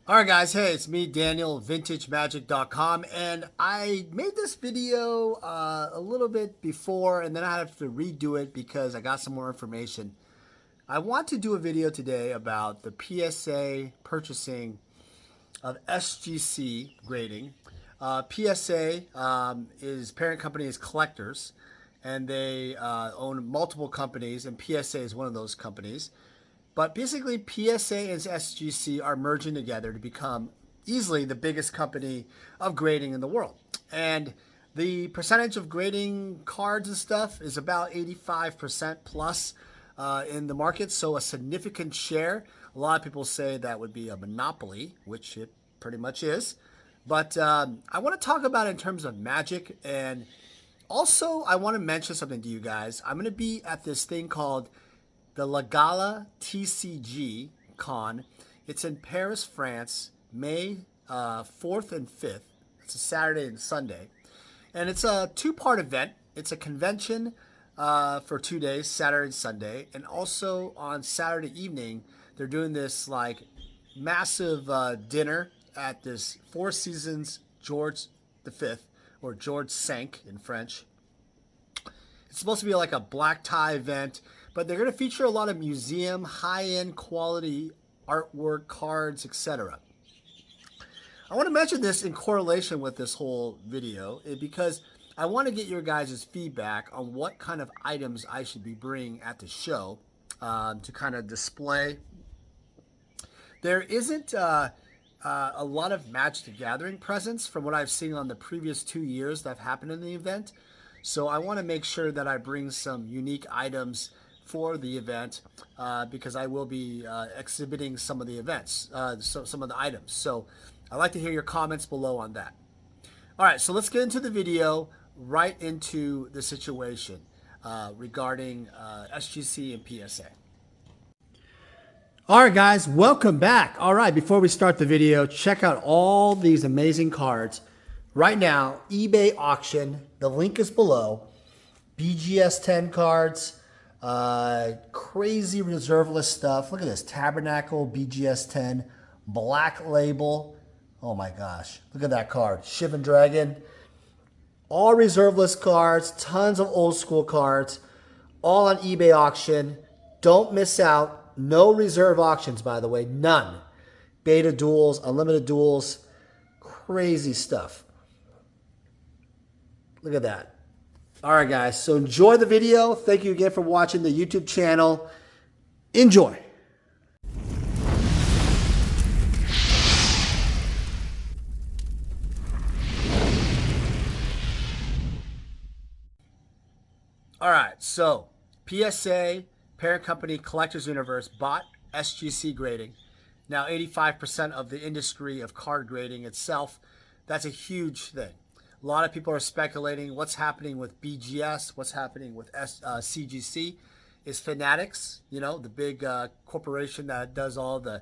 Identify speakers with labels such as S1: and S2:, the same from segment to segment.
S1: All right, guys. Hey, it's me, Daniel, VintageMagic.com, and I made this video a little bit before, and then I have to redo it because I got some more information. I want to do a video today about the PSA purchasing of SGC grading. PSA is parent company is Collectors, and they own multiple companies, and PSA is one of those companies. But basically, PSA and SGC are merging together to become easily the biggest company of grading in the world. And the percentage of grading cards and stuff is about 85% plus in the market. So a significant share. A lot of people say that would be a monopoly, which it pretty much is. But I want to talk about it in terms of Magic. And also, I want to mention something to you guys. I'm going to be at this thing called the La Gala TCG Con. It's in Paris, France, May 4th and 5th. It's a Saturday and Sunday. And it's a two-part event. It's a convention for 2 days, Saturday and Sunday. And also on Saturday evening, they're doing this like massive dinner at this Four Seasons George V, or George Cinq in French. It's supposed to be like a black tie event, but they're going to feature a lot of museum, high-end quality artwork, cards, etc. I want to mention this in correlation with this whole video because I want to get your guys' feedback on what kind of items I should be bringing at the show to kind of display. There isn't a lot of Magic the Gathering presence from what I've seen on the previous 2 years that have happened in the event. So I want to make sure that I bring some unique items for the event because I will be exhibiting some of the events, some of the items. So I'd like to hear your comments below on that. All right, so let's get into the video, right into the situation regarding SGC and PSA. All right, guys, welcome back. All right, before we start the video, check out all these amazing cards. Right now, eBay auction, the link is below. BGS 10 cards, crazy reserve list stuff. Look at this, Tabernacle, BGS 10, Black Label. Oh my gosh, look at that card, Shivan Dragon. All reserve list cards, tons of old school cards, all on eBay auction. Don't miss out. No reserve auctions, by the way, none. Beta duels, unlimited duels, crazy stuff. Look at that. All right, guys. So enjoy the video. Thank you again for watching the YouTube channel. Enjoy. All right. So PSA, parent company Collectors Universe, bought SGC grading. Now 85% of the industry of card grading itself. That's a huge thing. A lot of people are speculating what's happening with BGS, what's happening with CGC. Is Fanatics, you know, the big corporation that does all the,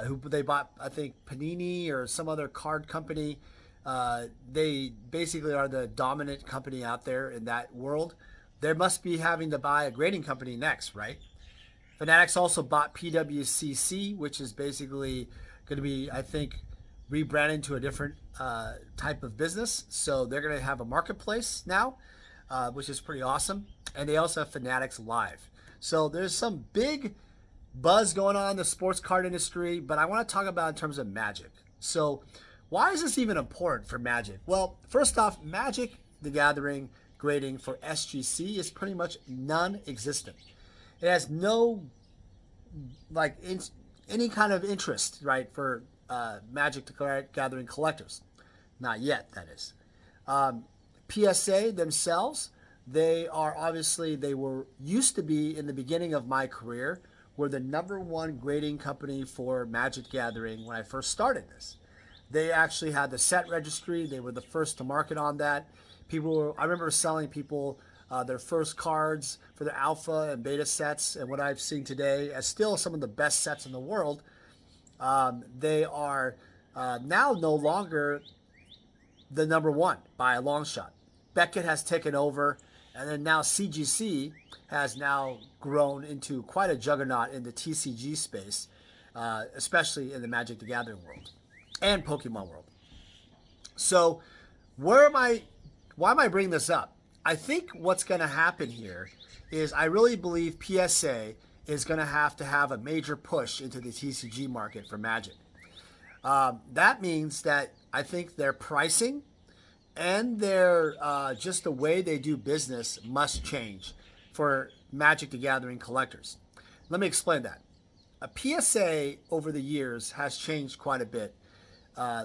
S1: who they bought, I think, Panini or some other card company. They basically are the dominant company out there in that world. They must be having to buy a grading company next, right? Fanatics also bought PWCC, which is basically going to be, I think, rebranded to a different type of business. So they're going to have a marketplace now, which is pretty awesome. And they also have Fanatics Live. So there's some big buzz going on in the sports card industry, but I want to talk about in terms of Magic. So why is this even important for Magic? Well, first off, Magic the Gathering grading for SGC is pretty much non-existent. It has no any kind of interest, right, for Magic the Gathering collectors. Not yet, that is. PSA themselves, they were used to be in the beginning of my career, were the #1 grading company for Magic Gathering when I first started this. They actually had the set registry. They were the first to market on that. I remember selling people their first cards for the alpha and beta sets, and what I've seen today as still some of the best sets in the world. They are now no longer the #1 by a long shot. Beckett has taken over, and then now CGC has now grown into quite a juggernaut in the TCG space. especially in the Magic the Gathering world and Pokemon world. So where am I? Why am I bringing this up? I think what's going to happen here is I really believe PSA is going to have a major push into the TCG market for Magic. That means that I think their pricing and their just the way they do business must change for Magic the Gathering collectors. Let me explain that. A PSA over the years has changed quite a bit,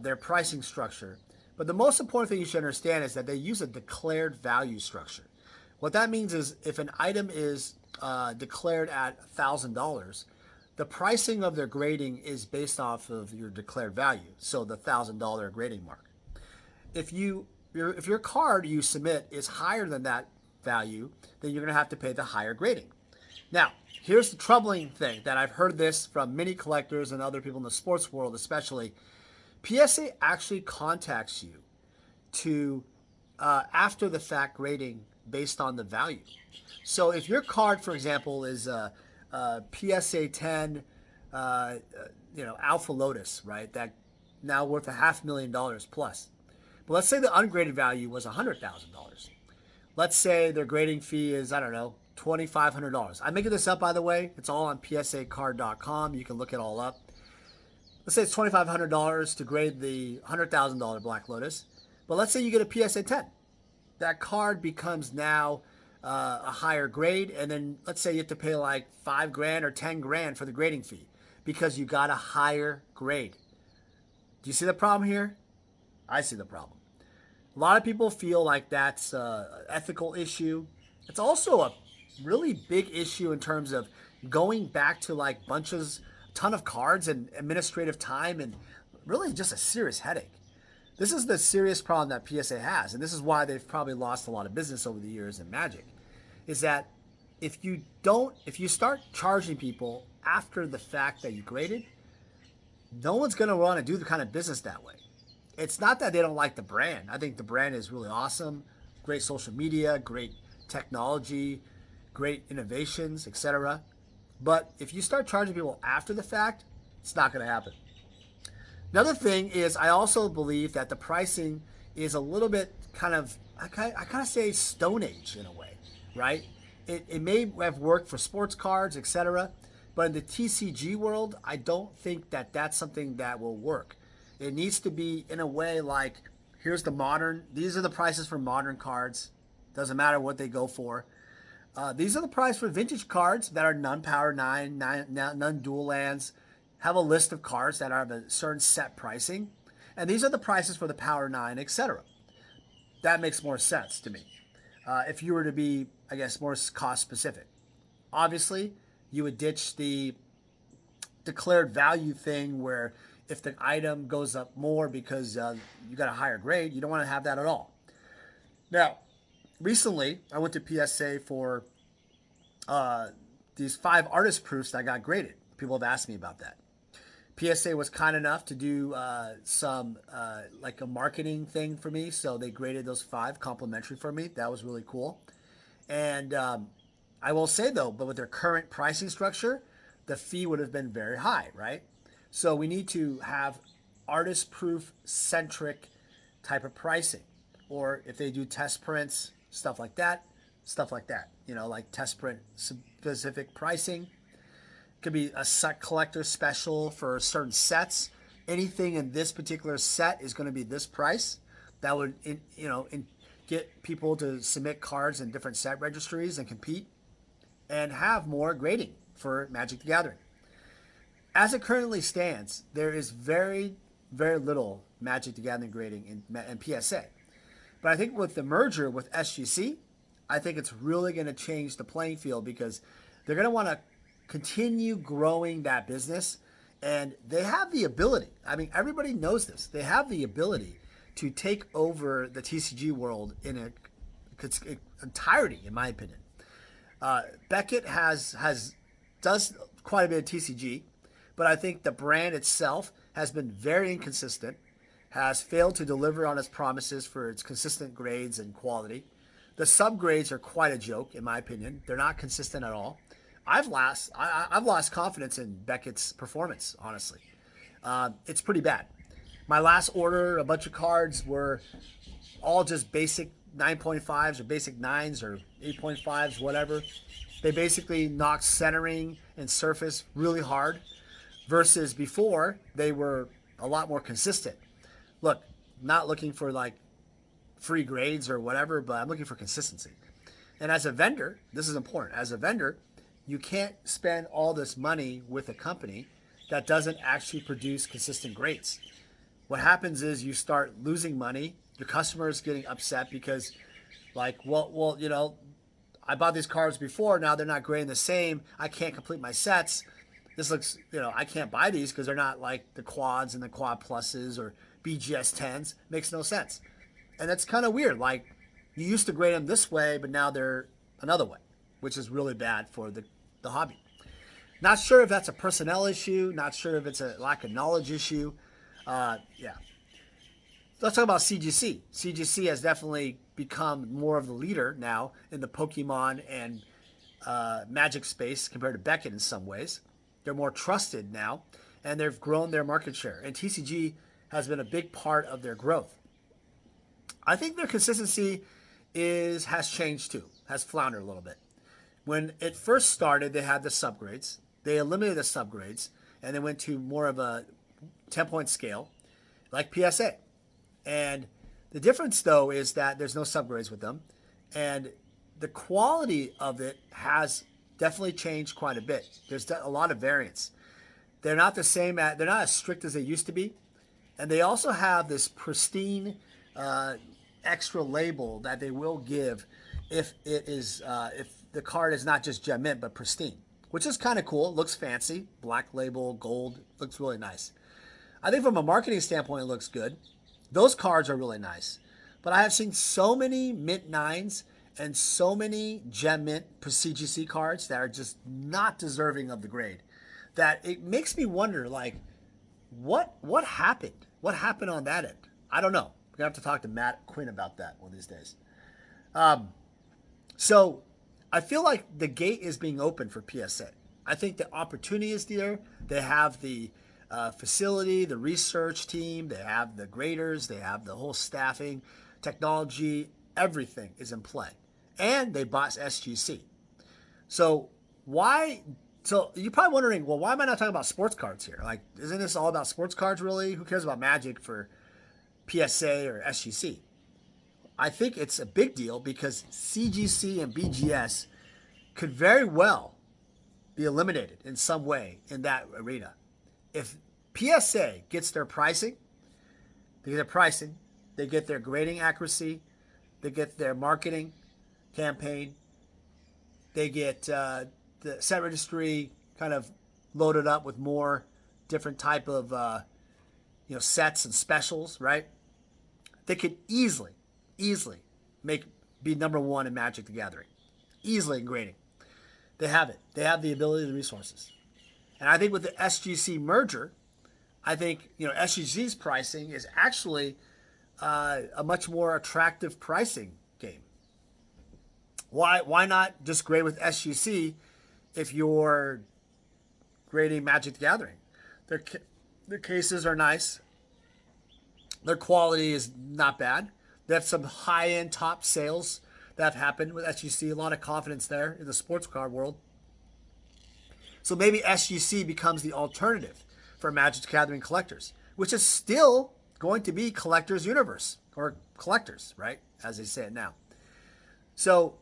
S1: their pricing structure. But the most important thing you should understand is that they use a declared value structure. What that means is if an item is declared at $1,000, the pricing of their grading is based off of your declared value, so the $1,000 grading mark. If your card you submit is higher than that value, then you're going to have to pay the higher grading. Now, here's the troubling thing that I've heard this from many collectors and other people in the sports world especially. PSA actually contacts you to after the fact grading based on the value. So if your card, for example, is a PSA 10, Alpha Lotus, right? That now worth $500,000 plus. But let's say the ungraded value was $100,000. Let's say their grading fee is, I don't know, $2,500. I'm making this up, by the way. It's all on psacard.com. You can look it all up. Let's say it's $2,500 to grade the $100,000 Black Lotus. But let's say you get a PSA 10. That card becomes now a higher grade, and then let's say you have to pay like $5,000 or $10,000 for the grading fee because you got a higher grade. Do you see the problem here? I see the problem. A lot of people feel like that's an ethical issue. It's also a really big issue in terms of going back to like ton of cards and administrative time and really just a serious headache. This is the serious problem that PSA has, and this is why they've probably lost a lot of business over the years in Magic, is that if you start charging people after the fact that you graded, no one's going to want to do the kind of business that way. It's not that they don't like the brand. I think the brand is really awesome, great social media, great technology, great innovations, etc. But if you start charging people after the fact, it's not going to happen. Another thing is I also believe that the pricing is a little bit kind of say Stone Age in a way, right? It may have worked for sports cards, etc. But in the TCG world, I don't think that that's something that will work. It needs to be in a way like, these are the prices for modern cards. Doesn't matter what they go for. These are the price for vintage cards that are non-Power 9, non-dual lands, have a list of cards that are of a certain set pricing. And these are the prices for the Power 9, etc. That makes more sense to me. If you were to be, I guess, more cost specific. Obviously, you would ditch the declared value thing where if the item goes up more because you got a higher grade, you don't want to have that at all. Now, recently, I went to PSA for these 5 artist proofs that got graded. People have asked me about that. PSA was kind enough to do some like a marketing thing for me, so they graded those 5 complimentary for me. That was really cool. And I will say though, but with their current pricing structure, the fee would have been very high, right? So we need to have artist proof centric type of pricing, or if they do test prints, stuff like that, like test print specific pricing. Could be a set collector special for certain sets. Anything in this particular set is going to be this price. That would, get people to submit cards in different set registries and compete and have more grading for Magic the Gathering. As it currently stands, there is very, very little Magic the Gathering grading in PSA. But I think with the merger with SGC, I think it's really going to change the playing field because they're going to want to continue growing that business, and they have the ability. I mean, everybody knows this. They have the ability to take over the TCG world in its entirety, in my opinion. Beckett does quite a bit of TCG, but I think the brand itself has been very inconsistent, has failed to deliver on its promises for its consistent grades and quality. The subgrades are quite a joke, in my opinion. They're not consistent at all. I've lost confidence in Beckett's performance. Honestly, it's pretty bad. My last order, a bunch of cards were all just basic 9.5s or basic 9s or 8.5s, whatever. They basically knocked centering and surface really hard, versus before they were a lot more consistent. Look, not looking for like free grades or whatever, but I'm looking for consistency. And as a vendor, this is important. As a vendor, you can't spend all this money with a company that doesn't actually produce consistent grades. What happens is you start losing money. Your customer is getting upset because, like, well, you know, I bought these cards before. Now they're not grading the same. I can't complete my sets. This looks, you know, I can't buy these because they're not like the quads and the quad pluses or BGS 10s. Makes no sense. And that's kind of weird. Like, you used to grade them this way, but now they're another way, which is really bad for the hobby. Not sure if that's a personnel issue. Not sure if it's a lack of knowledge issue. Yeah. Let's talk about CGC. CGC has definitely become more of the leader now in the Pokemon and Magic space compared to Beckett in some ways. They're more trusted now, and they've grown their market share. And TCG has been a big part of their growth. I think their consistency has changed too, has floundered a little bit. When it first started, they had the subgrades. They eliminated the subgrades, and they went to more of a 10-point scale, like PSA. And the difference, though, is that there's no subgrades with them, and the quality of it has definitely changed quite a bit. There's a lot of variance. They're not the same. They're not as strict as they used to be, and they also have this pristine extra label that they will give if the card is not just gem mint but pristine, which is kind of cool. It looks fancy, black label, gold, looks really nice. I think from a marketing standpoint, it looks good. Those cards are really nice. But I have seen so many Mint 9s and so many Gem Mint CGC cards that are just not deserving of the grade, that it makes me wonder, like, what happened? What happened on that end? I don't know. We're going to have to talk to Matt Quinn about that one of these days. So I feel like the gate is being opened for PSA. I think the opportunity is there. They have the facility, the research team, they have the graders, they have the whole staffing, technology, everything is in play. And they bought SGC. So you're probably wondering, well, why am I not talking about sports cards here? Like, isn't this all about sports cards really? Who cares about Magic for PSA or SGC? I think it's a big deal because CGC and BGS could very well be eliminated in some way in that arena. If PSA gets their pricing, they get their grading accuracy, they get their marketing campaign, they get the set registry kind of loaded up with more different type of sets and specials, right? They could easily be number one in Magic the Gathering, easily in grading. They have it. They have the ability, the resources. And I think with the SGC merger, I think SGC's pricing is actually a much more attractive pricing game. Why not just grade with SGC if you're grading Magic the Gathering? Their cases are nice. Their quality is not bad. They have some high-end top sales that have happened with SGC. A lot of confidence there in the sports card world. So maybe SGC becomes the alternative for Magic the Gathering collectors, which is still going to be collectors universe, or collectors, right? As they say it now. So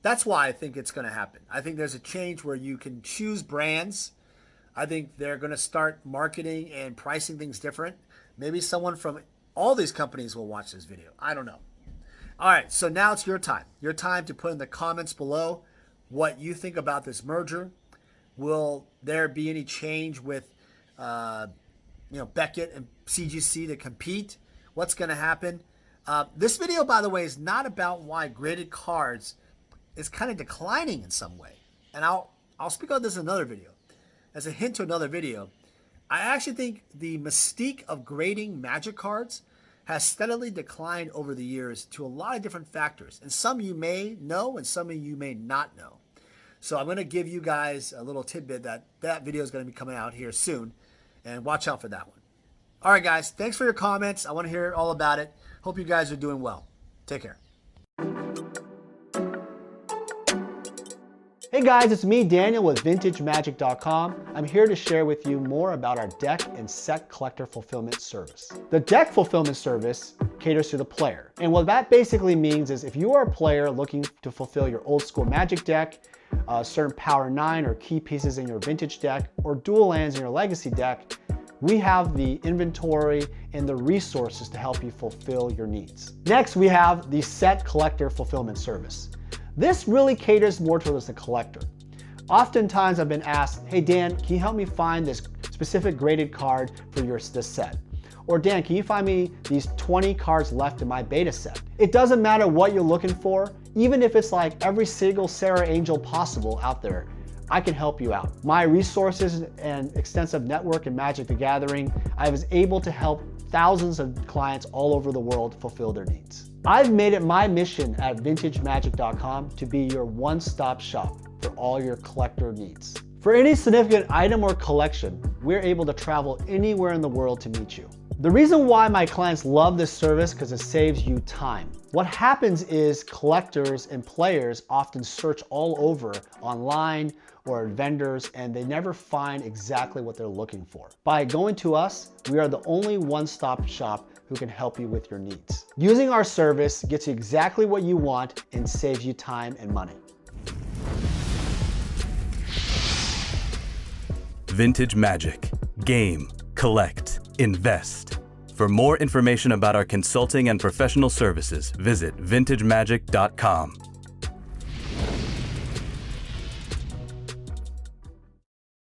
S1: that's why I think it's going to happen. I think there's a change where you can choose brands. I think they're going to start marketing and pricing things different. Maybe someone from all these companies will watch this video. I don't know. All right, so now it's your time. Your time to put in the comments below what you think about this merger. Will there be any change with Beckett and CGC to compete? What's going to happen? This video, by the way, is not about why graded cards is kind of declining in some way. And I'll speak about this in another video. As a hint to another video, I actually think the mystique of grading Magic cards has steadily declined over the years to a lot of different factors. And some you may know and some of you may not know. So I'm going to give you guys a little tidbit that video is going to be coming out here soon, and watch out for that one. All right, guys, thanks for your comments. I want to hear all about it. Hope you guys are doing well. Take care. Hey guys, it's me, Daniel, with VintageMagic.com. I'm here to share with you more about our deck and set collector fulfillment service. The deck fulfillment service caters to the player. And what that basically means is if you are a player looking to fulfill your old school Magic deck, certain Power 9 or key pieces in your Vintage deck, or dual lands in your Legacy deck, we have the inventory and the resources to help you fulfill your needs. Next, we have the set collector fulfillment service. This really caters more towards the collector. Oftentimes I've been asked, hey Dan, can you help me find this specific graded card for this set? Or Dan, can you find me these 20 cards left in my beta set? It doesn't matter what you're looking for, even if it's like every single Sarah Angel possible out there, I can help you out. My resources and extensive network in Magic the Gathering, I was able to help thousands of clients all over the world fulfill their needs. I've made it my mission at VintageMagic.com to be your one-stop shop for all your collector needs. For any significant item or collection, we're able to travel anywhere in the world to meet you. The reason why my clients love this service because it saves you time. What happens is collectors and players often search all over online or vendors and they never find exactly what they're looking for. By going to us, we are the only one-stop shop who can help you with your needs. Using our service gets you exactly what you want and saves you time and money.
S2: Vintage Magic. Game, collect, invest. For more information about our consulting and professional services, visit vintagemagic.com.